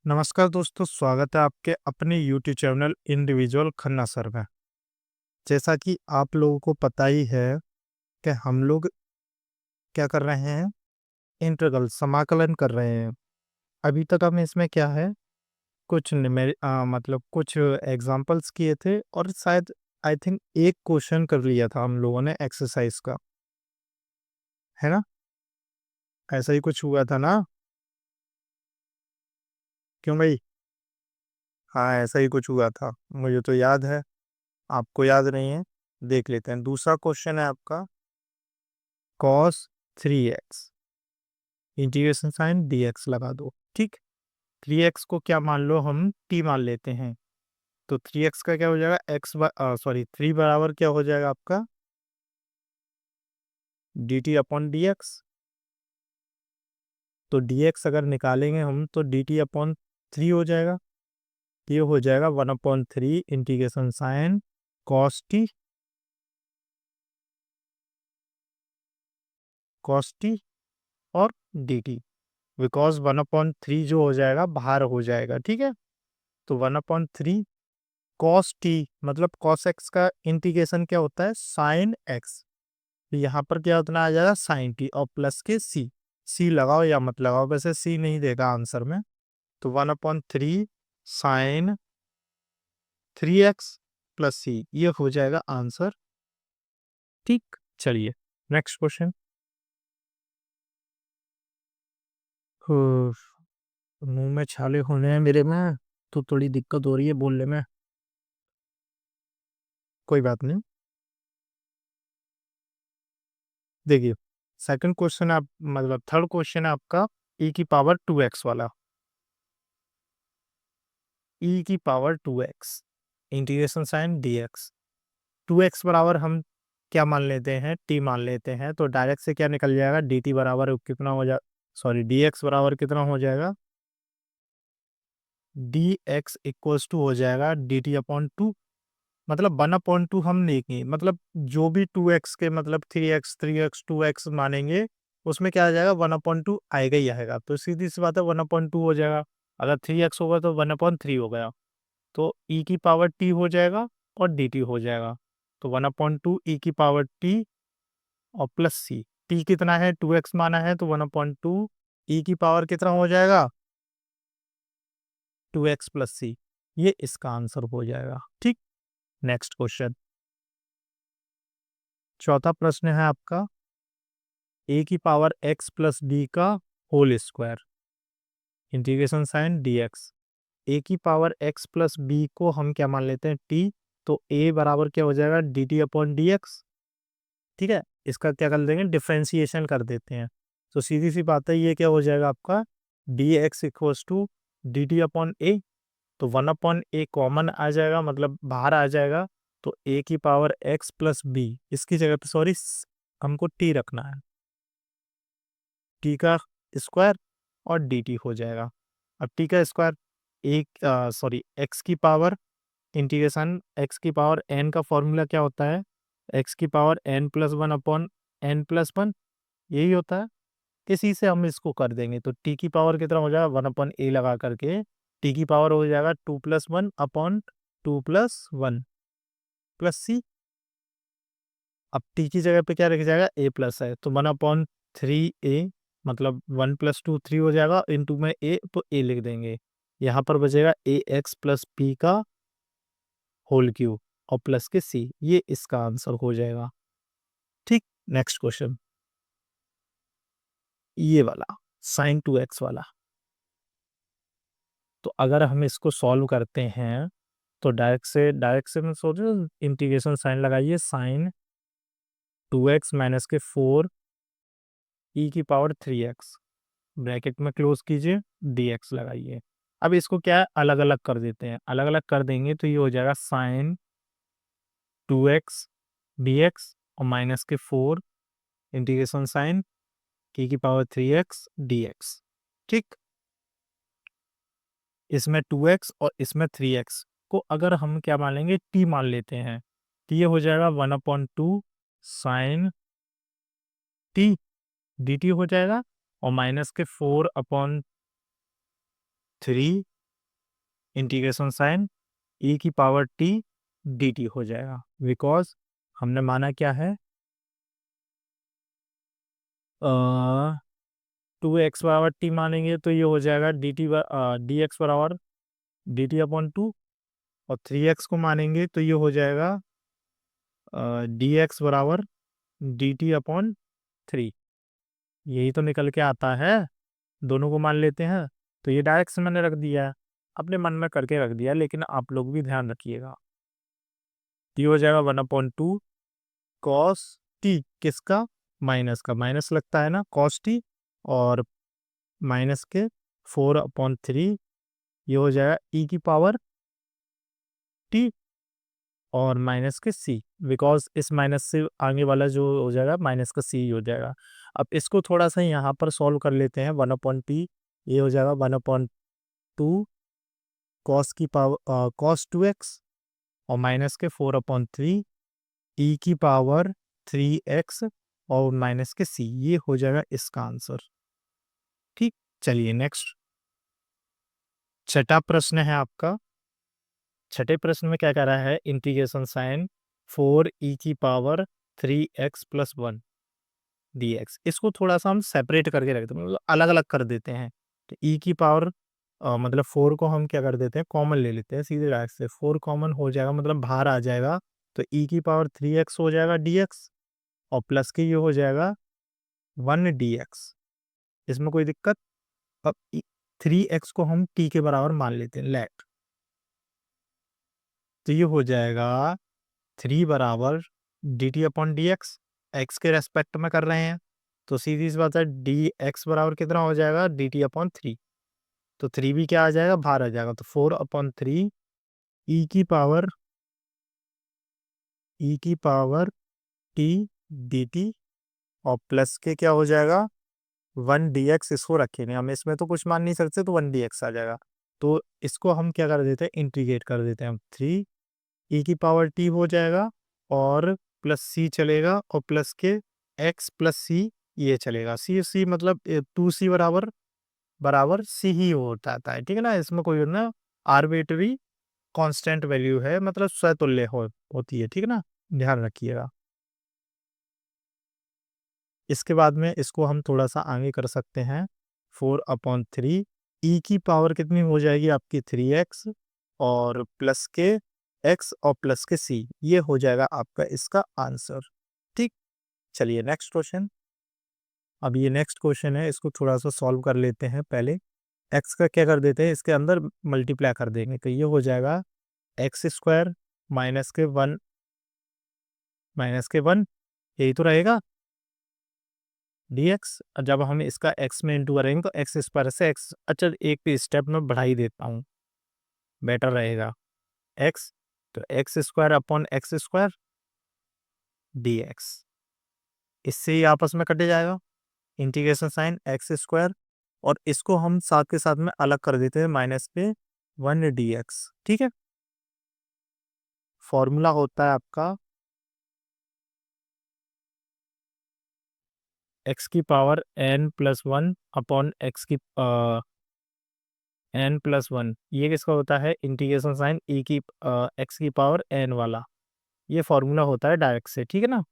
नमस्कार दोस्तों, स्वागत है आपके अपने YouTube channel individual Khanna sir में। जैसा कि आप लोगों को पता ही है कि हम लोग क्या कर रहे हैं, इंटीग्रल समाकलन कर रहे हैं। अभी तक हम इसमें क्या है, मतलब कुछ एग्जांपल्स किए थे और शायद आई थिंक एक क्वेश्चन कर लिया था हम लोगों ने एक्सरसाइज का, है ना? ऐसा ही कुछ हुआ था ना? क्यों भाई? हाँ, ऐसा ही कुछ हुआ था, मुझे तो याद है। आपको याद नहीं है? देख लेते हैं। दूसरा क्वेश्चन है आपका cos 3x, integration sine dx लगा दो। ठीक, 3x को क्या मान लो, हम t मान लेते हैं। तो 3x का क्या हो जाएगा, सॉरी 3 बराबर क्या हो जाएगा आपका, dt अपॉन dx। तो dx अगर निकालेंगे हम तो dt अपॉन 3 हो जाएगा। ये हो जाएगा 1/3 इंटीग्रेशन साइन cos t और dt, बिकॉज 1/3 जो हो जाएगा बाहर हो जाएगा। ठीक है, तो 1/3 कॉस टी, मतलब कॉस एक्स का इंटीग्रेशन क्या होता है, साइन एक्स। तो यहाँ पर क्या उतना आ जाएगा, साइन टी और प्लस के सी। सी लगाओ या मत लगाओ, वैसे सी नहीं देगा आंसर में। तो 1/3 साइन 3x प्लस सी, ये हो जाएगा आंसर। ठीक, चलिए नेक्स्ट क्वेश्चन। मुंह में छाले होने हैं मेरे में, तो थोड़ी दिक्कत हो रही है बोलने में। कोई बात नहीं। देखिए, सेकंड क्वेश्चन आप मतलब थर्ड क्वेश्चन है आपका e की पावर 2x वाला। e की power 2x integration sine dx। 2x बराबर हम क्या मान लेते हैं, t मान लेते हैं। तो डायरेक्ट से क्या निकल जाएगा, dt बराबर कितना हो जा सॉरी dx बराबर कितना हो जाएगा, dx इक्वल्स टू हो जाएगा dt अपॉन 2। मतलब 1/2 हम लेंगे, मतलब जो भी 2x के मतलब 3x 3x 2x मानेंगे, उसमें क्या आ जाएगा, 1/2 आएगा ही आएगा। तो सीधी सी बात है, 1/2 हो जाएगा। अगर 3x होगा तो 1/3 हो गया। तो e की पावर t हो जाएगा और dt हो जाएगा। तो 1/2 e की पावर t और प्लस c। t कितना है, 2x माना है, तो 1/2 e की पावर कितना हो जाएगा, 2x प्लस सी। ये इसका आंसर हो जाएगा। ठीक, नेक्स्ट क्वेश्चन। चौथा प्रश्न है आपका, ए की पावर x प्लस डी का whole square, integration sine dx। A की पावर x प्लस बी को हम क्या मान लेते हैं, t। तो a बराबर क्या हो जाएगा, dt अपॉन dx। ठीक है, इसका क्या कर देंगे, डिफ्रेंसिएशन कर देते हैं। तो सीधी सी बात है, ये क्या हो जाएगा आपका, dx equals to dt upon a। तो 1/a कॉमन आ जाएगा, मतलब बाहर आ जाएगा। तो a की पावर x प्लस बी, इसकी जगह पे सॉरी हमको t रखना है, t का स्क्वायर और dt हो जाएगा। अब t का स्क्वायर, एक सॉरी x की पावर, इंटीग्रेशन x की पावर n का फॉर्मूला क्या होता है, x की पावर n+1 अपॉन n+1, यही होता है। इसी से हम इसको कर देंगे। तो t की पावर कितना हो जाएगा, 1/a लगा करके t की पावर हो जाएगा 2+1 अपॉन 2+1 प्लस सी। अब t की जगह पे क्या रख जाएगा, a प्लस है, तो 1/3a, मतलब 1+2 3 हो जाएगा, इंटू में a, तो a लिख देंगे। यहाँ पर बचेगा ax प्लस p का होल क्यूब और प्लस के c। ये इसका आंसर हो जाएगा। ठीक, नेक्स्ट क्वेश्चन, ये वाला साइन 2x वाला। तो अगर हम इसको सॉल्व करते हैं तो डायरेक्ट से मैं सोचो, इंटीग्रेशन साइन लगाइए, साइन 2x माइनस के 4 e की पावर 3x, ब्रैकेट में क्लोज कीजिए, dx लगाइए। अब इसको क्या है, अलग अलग कर देते हैं। अलग अलग कर देंगे तो ये हो जाएगा साइन 2x dx और माइनस के 4 इंटीग्रेशन साइन e की पावर 3x dx। ठीक, इसमें 2x और इसमें 3x को अगर हम क्या मान लेंगे, t मान लेते हैं, तो ये हो जाएगा 1/2 साइन t dt हो जाएगा और माइनस के 4/3 इंटीग्रेशन साइन e की पावर t dt हो जाएगा, बिकॉज हमने माना क्या है, 2x बराबर t मानेंगे तो ये हो जाएगा dx बराबर dt अपॉन 2, और 3x को मानेंगे तो ये हो जाएगा dx बराबर dt अपॉन 3। यही तो निकल के आता है, दोनों को मान लेते हैं। तो ये डायरेक्ट से मैंने रख दिया है, अपने मन में करके रख दिया, लेकिन आप लोग भी ध्यान रखिएगा। ये हो जाएगा 1/2 कॉस टी, किसका, माइनस का, माइनस लगता है ना कॉस टी, और माइनस के 4/3, ये हो जाएगा ई की पावर टी, और माइनस के सी, बिकॉज इस माइनस से आगे वाला जो हो जाएगा माइनस का सी हो जाएगा। अब इसको थोड़ा सा यहाँ पर सॉल्व कर लेते हैं, 1/t, ये हो जाएगा 1/2 कॉस की पावर कॉस 2x, और माइनस के 4/3 ई की पावर 3x, और माइनस के सी, ये हो जाएगा इसका आंसर। ठीक, चलिए नेक्स्ट छठा प्रश्न है आपका। छठे प्रश्न में क्या कह रहा है, इंटीग्रेशन साइन 4e की पावर 3x प्लस 1 dx। इसको थोड़ा सा हम सेपरेट करके रखते हैं, मतलब अलग अलग कर देते हैं। तो e की पावर मतलब 4 को हम क्या कर देते हैं, कॉमन ले लेते हैं, सीधे डायरेक्ट से 4 कॉमन हो जाएगा, मतलब बाहर आ जाएगा। तो e की पावर 3x हो जाएगा dx, और प्लस के ये हो जाएगा 1 dx। इसमें कोई दिक्कत। अब 3x को हम t के बराबर मान लेते हैं, लेट। तो ये हो जाएगा 3 बराबर dt upon D x, x के रेस्पेक्ट में कर रहे हैं, तो सीधी सी बात है डी एक्स बराबर कितना हो जाएगा, dt अपॉन 3। तो 3 भी क्या आ जाएगा, बाहर आ जाएगा, तो 4/3 e की पावर t dt, और प्लस के क्या हो जाएगा 1 dx। इसको रखेंगे हम, इसमें तो कुछ मान नहीं सकते, तो 1 dx आ जाएगा। तो इसको हम क्या कर देते हैं, इंटीग्रेट कर देते हैं हम, 3 e की पावर t हो जाएगा, और प्लस c चलेगा, और प्लस के x प्लस c ये चलेगा, c मतलब 2c बराबर बराबर c ही होता है, ठीक है ना। इसमें कोई ना आर्बिट्री कांस्टेंट वैल्यू है, मतलब स्वतुल्य होती है, ठीक है ना, ध्यान रखिएगा। इसके बाद में इसको हम थोड़ा सा आगे कर सकते हैं, 4/3 e की पावर कितनी हो जाएगी आपकी 3x, और प्लस के x, और प्लस के c, ये हो जाएगा आपका इसका आंसर। ठीक, चलिए नेक्स्ट क्वेश्चन। अब ये नेक्स्ट क्वेश्चन है, इसको थोड़ा सा सॉल्व कर लेते हैं। पहले x का क्या कर देते हैं, इसके अंदर मल्टीप्लाई कर देंगे, तो ये हो जाएगा x² -1 यही तो रहेगा dx। जब हम इसका x में इंटू करेंगे तो x² से x, अच्छा एक स्टेप में बढ़ा ही देता हूँ, बेटर रहेगा। x, तो x² अपॉन x² dx, इससे ही आपस में कटे जाएगा, इंटीग्रेशन साइन x², और इसको हम साथ के साथ में अलग कर देते हैं, माइनस पे 1 dx। ठीक है, फॉर्मूला होता है आपका x की पावर n+1 अपॉन n+1, ये किसका होता है, इंटीग्रेशन साइन x की पावर n वाला, ये फॉर्मूला होता है डायरेक्ट से, ठीक है ना।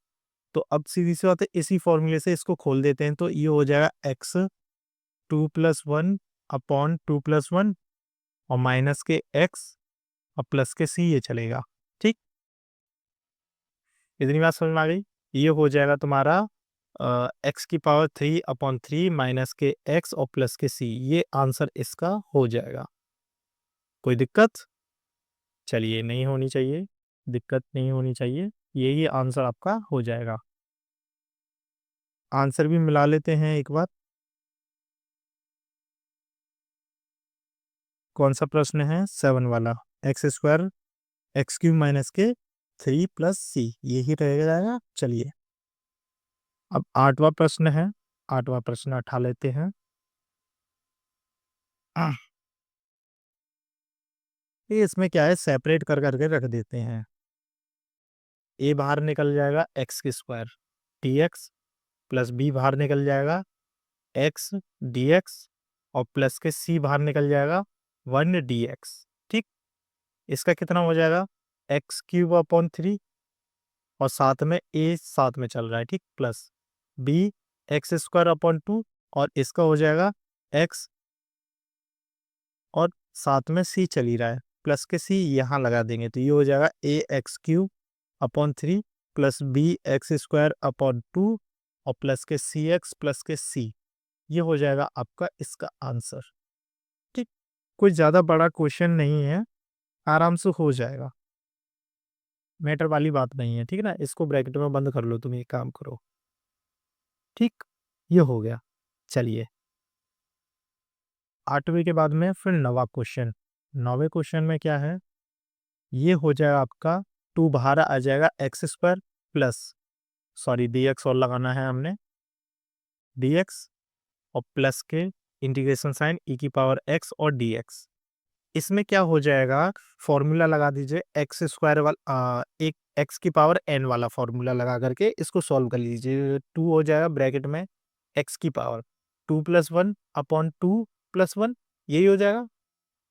तो अब सीधी सी बात है, इसी फॉर्मूले से इसको खोल देते हैं, तो ये हो जाएगा x2+1 अपॉन 2+1, और माइनस के x, और प्लस के c, ये चलेगा। ठीक, इतनी बात समझ में आ गई। ये हो जाएगा तुम्हारा x की पावर 3/3 माइनस के x, और प्लस के c, ये आंसर इसका हो जाएगा। कोई दिक्कत, चलिए नहीं होनी चाहिए, दिक्कत नहीं होनी चाहिए, यही आंसर आपका हो जाएगा। आंसर भी मिला लेते हैं एक बार। कौन सा प्रश्न है, 7 वाला, x² x³ माइनस के 3 प्लस c, यही रह जाएगा। चलिए अब 8वां प्रश्न है, 8वां प्रश्न उठा लेते हैं। ये इसमें क्या है, सेपरेट कर करके रख देते हैं, a बाहर निकल जाएगा x² dx, प्लस b बाहर निकल जाएगा x dx, और प्लस के c बाहर निकल जाएगा 1 dx। ठीक, इसका कितना हो जाएगा एक्स क्यूब अपॉन 3 और साथ में ए साथ में चल रहा है, ठीक, plus B X square upon 2 और इसका हो जाएगा एक्स और साथ में सी चल ही रहा है, प्लस के सी यहाँ लगा देंगे तो ये हो जाएगा A X cube upon 3 plus B X square upon 2 और प्लस के सी एक्स प्लस के सी। ये हो जाएगा आपका इसका आंसर, ठीक। कोई ज़्यादा बड़ा क्वेश्चन नहीं है, आराम से हो जाएगा, मैटर वाली बात नहीं है, ठीक है ना। इसको ब्रैकेट में बंद कर लो, तुम ये काम करो, ठीक। ये हो गया। चलिए 8वें के बाद में फिर 9वां क्वेश्चन। 9वें क्वेश्चन में क्या है, ये हो जाएगा आपका 2 बाहर आ जाएगा x square plus, sorry D x और लगाना है हमने, डी एक्स और प्लस के इंटीग्रेशन साइन ई की पावर एक्स और डी एक्स। इसमें क्या हो जाएगा, फॉर्मूला लगा दीजिए एक्स स्क्वायर वाला, एक एक्स की पावर एन वाला फॉर्मूला लगा करके इसको सॉल्व कर लीजिए। 2 हो जाएगा ब्रैकेट में एक्स की पावर 2 + 1 अपॉन 2 + 1, यही हो जाएगा।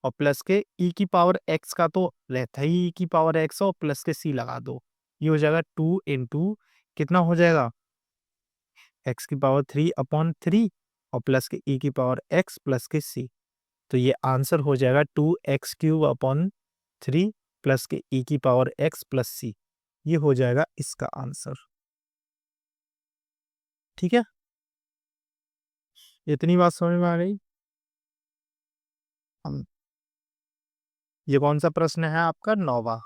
और प्लस के ई की पावर एक्स का तो रहता ही ई की पावर एक्स और प्लस के सी लगा दो, ये हो जाएगा 2 × कितना हो जाएगा एक्स की पावर 3 अपॉन 3 और प्लस के ई की पावर एक्स प्लस के सी। तो ये आंसर हो जाएगा 2x³ अपॉन 3 प्लस के ई की पावर एक्स प्लस सी। ये हो जाएगा इसका आंसर, ठीक है। इतनी बात समझ में आ गई। हम ये कौन सा प्रश्न है आपका 9वां।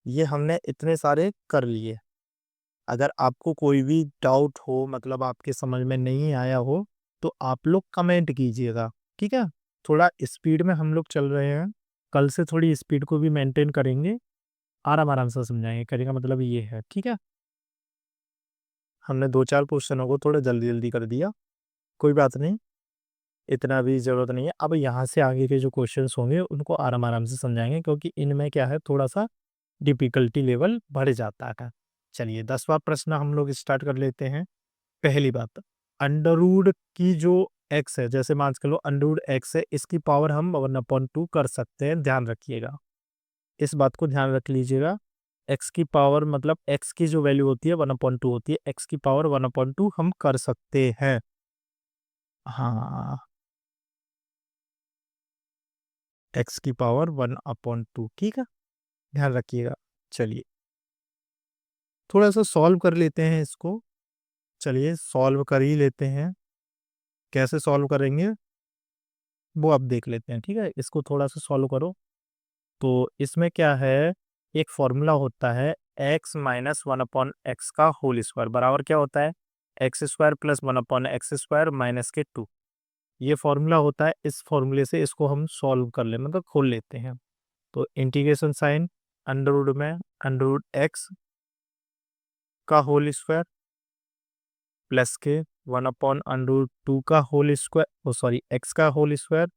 ये हमने इतने सारे कर लिए। अगर आपको कोई भी डाउट हो, मतलब आपके समझ में नहीं आया हो, तो आप लोग कमेंट कीजिएगा, ठीक है। थोड़ा स्पीड में हम लोग चल रहे हैं, कल से थोड़ी स्पीड को भी मेंटेन करेंगे, आराम आराम से समझाएंगे, कहने का मतलब ये है, ठीक है। हमने 2-4 क्वेश्चनों को थोड़ा जल्दी जल्दी कर दिया, कोई बात नहीं, इतना भी ज़रूरत नहीं है। अब यहाँ से आगे के जो क्वेश्चंस होंगे उनको आराम आराम से समझाएंगे, क्योंकि इनमें क्या है, थोड़ा सा डिफिकल्टी लेवल बढ़ जाता है। चलिए 10वां प्रश्न हम लोग स्टार्ट कर लेते हैं। पहली बात, अंडर रूट की जो एक्स है, जैसे मान के लो अंडर रूट एक्स है, इसकी पावर हम 1/2 कर सकते हैं, ध्यान रखिएगा, इस बात को ध्यान रख लीजिएगा। एक्स की पावर मतलब एक्स की जो वैल्यू होती है 1/2 होती है, एक्स की पावर 1/2 हम कर सकते हैं। हाँ, एक्स की पावर 1/2, ठीक है, ध्यान रखिएगा। चलिए थोड़ा सा सॉल्व कर लेते हैं इसको। चलिए सॉल्व कर ही लेते हैं, कैसे सॉल्व करेंगे वो अब देख लेते हैं, ठीक है। इसको थोड़ा सा सॉल्व करो। तो इसमें क्या है, एक फॉर्मूला होता है x - 1/x का होल स्क्वायर बराबर क्या होता है, x² + 1/x² -2। ये फॉर्मूला होता है, इस फॉर्मूले से इसको हम सॉल्व कर ले, मतलब खोल लेते हैं। तो इंटीग्रेशन साइन अंडर रूट में अंडर रूट एक्स का होल स्क्वायर प्लस के 1/√2 का होल स्क्वायर, ओ सॉरी एक्स का होल स्क्वायर।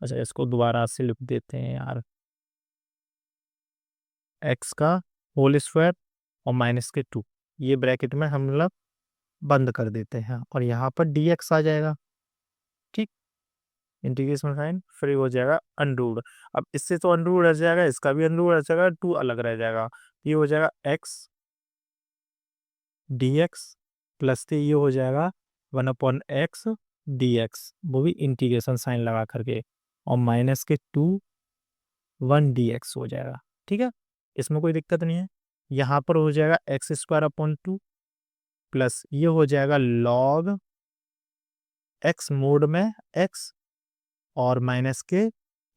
अच्छा इसको दोबारा से लिख देते हैं यार, एक्स का होल स्क्वायर और -2, ये ब्रैकेट में हम लोग बंद कर देते हैं और यहाँ पर dx आ जाएगा, ठीक। इंटीग्रेशन साइन फ्री हो जाएगा अंडरूट। अब इससे तो अंडरूट रह जाएगा, इसका भी अंडरूट रह जाएगा, 2 अलग रह जाएगा, ये हो जाएगा x dx प्लस से ये हो जाएगा 1/x dx, वो भी इंटीग्रेशन साइन लगा करके, और -2 1 dx हो जाएगा, ठीक है। इसमें कोई दिक्कत नहीं है। यहाँ पर हो जाएगा x² प्लस ये हो जाएगा log x मोड में x और माइनस के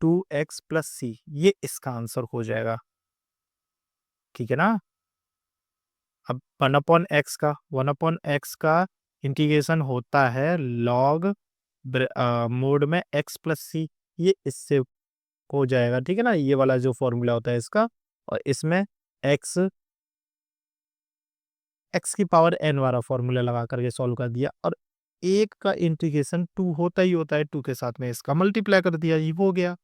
2x + c, ये इसका आंसर हो जाएगा, ठीक है ना। अब 1/x का इंटीग्रेशन होता है log मोड में x + c, ये इससे हो जाएगा, ठीक है ना। ये वाला जो फॉर्मूला होता है इसका, और इसमें x की पावर n वाला फॉर्मूला लगा करके सॉल्व कर दिया, और एक का इंटीग्रेशन 2 होता ही होता है, 2 के साथ में इसका मल्टीप्लाई कर दिया, ये हो गया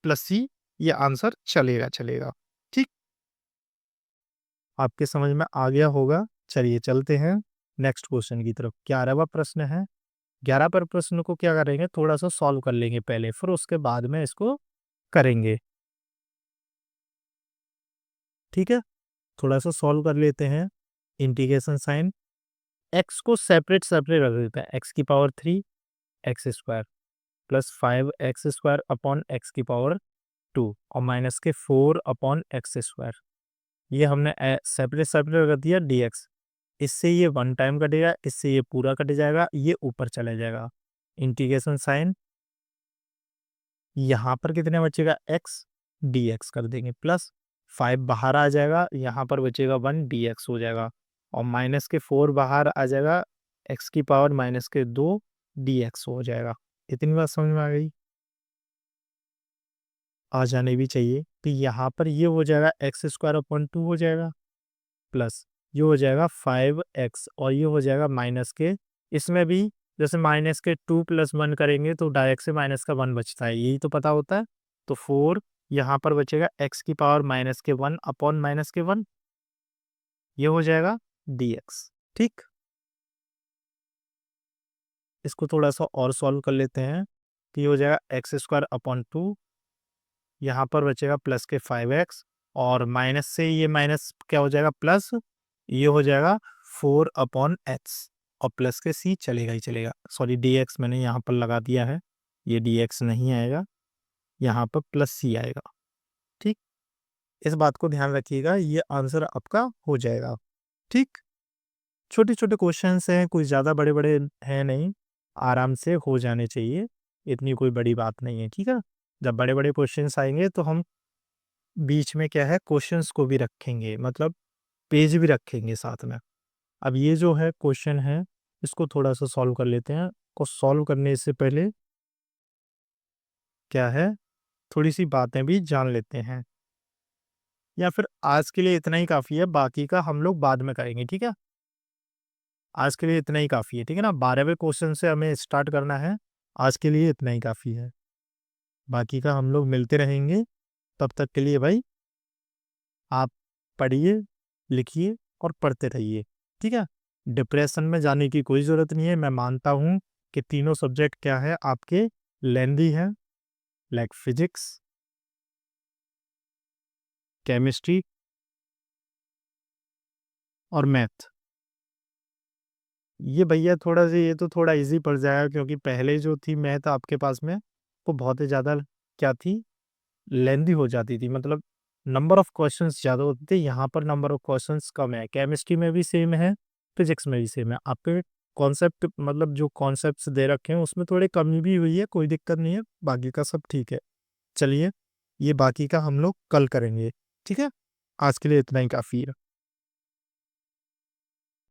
प्लस c, ये आंसर चलेगा चलेगा, ठीक। आपके समझ में आ गया होगा। चलिए चलते हैं नेक्स्ट क्वेश्चन की तरफ। 11वां प्रश्न है। 11 पर प्रश्न को क्या करेंगे, थोड़ा सा सॉल्व कर लेंगे पहले, फिर उसके बाद में इसको करेंगे। ठीक है, थोड़ा सा सॉल्व कर लेते हैं। इंटीग्रेशन साइन एक्स को सेपरेट सेपरेट रख देते हैं। एक्स की power 3 x square plus 5 x square upon x की पावर 2 और माइनस के 4 अपॉन एक्स स्क्वायर। ये हमने सेपरेट सेपरेट रख दिया dx। इससे ये वन टाइम कटेगा, इससे ये पूरा कट जाएगा, ये ऊपर चला जाएगा। इंटीग्रेशन साइन यहाँ पर कितने बचेगा x dx कर देंगे प्लस 5 बाहर आ जाएगा, यहाँ पर बचेगा 1 dx हो जाएगा और माइनस के 4 बाहर आ जाएगा, x की पावर माइनस के 2 dx हो जाएगा। इतनी बात समझ में आ गई? आ जाने भी चाहिए। तो यहाँ पर ये हो जाएगा एक्स स्क्वायर अपॉन 2 हो जाएगा प्लस ये हो जाएगा 5x और ये हो जाएगा माइनस के, इसमें भी जैसे माइनस के 2 + 1 करेंगे तो डायरेक्ट से माइनस का 1 बचता है, यही तो पता होता है। तो 4 यहाँ पर बचेगा x की पावर माइनस के 1 अपॉन माइनस के 1, ये हो जाएगा dx। ठीक, इसको थोड़ा सा और सॉल्व कर लेते हैं। तो ये हो जाएगा एक्स स्क्वायर अपॉन 2, यहाँ पर बचेगा प्लस के 5x और माइनस से ये माइनस क्या हो जाएगा प्लस, ये हो जाएगा 4 अपॉन एक्स और प्लस के c चलेगा ही चलेगा। सॉरी dx मैंने यहाँ पर लगा दिया है, ये dx नहीं आएगा, यहाँ पर प्लस c आएगा। ठीक, इस बात को ध्यान रखिएगा, ये आंसर आपका हो जाएगा। ठीक, छोटे छोटे क्वेश्चंस हैं, कोई ज़्यादा बड़े बड़े हैं नहीं, आराम से हो जाने चाहिए, इतनी कोई बड़ी बात नहीं है। ठीक है, जब बड़े बड़े क्वेश्चंस आएंगे तो हम बीच में क्या है क्वेश्चंस को भी रखेंगे, मतलब पेज भी रखेंगे साथ में। अब ये जो है क्वेश्चन है, इसको थोड़ा सा सॉल्व कर लेते हैं। को सॉल्व करने से पहले क्या है, थोड़ी सी बातें भी जान लेते हैं, या फिर आज के लिए इतना ही काफ़ी है, बाकी का हम लोग बाद में करेंगे। ठीक है, आज के लिए इतना ही काफ़ी है। ठीक है ना, 12वें क्वेश्चन से हमें स्टार्ट करना है, आज के लिए इतना ही काफ़ी है, बाकी का हम लोग मिलते रहेंगे। तब तक के लिए भाई आप पढ़िए, लिखिए और पढ़ते रहिए। ठीक है, डिप्रेशन में जाने की कोई ज़रूरत नहीं है। मैं मानता हूँ कि तीनों सब्जेक्ट क्या है आपके लेंदी है, लाइक फिजिक्स, केमिस्ट्री और मैथ। ये भैया थोड़ा सा ये तो थोड़ा इजी पड़ जाएगा, क्योंकि पहले जो थी मैथ आपके पास में वो बहुत ही ज़्यादा क्या थी, लेंदी हो जाती थी, मतलब नंबर ऑफ क्वेश्चंस ज़्यादा होते थे। यहाँ पर नंबर ऑफ क्वेश्चंस कम है, केमिस्ट्री में भी सेम है, फिजिक्स में भी सेम है। आपके कॉन्सेप्ट मतलब जो कॉन्सेप्ट्स दे रखे हैं उसमें थोड़ी कमी भी हुई है, कोई दिक्कत नहीं है, बाकी का सब ठीक है। चलिए, ये बाकी का हम लोग कल करेंगे। ठीक है, आज के लिए इतना ही काफ़ी है।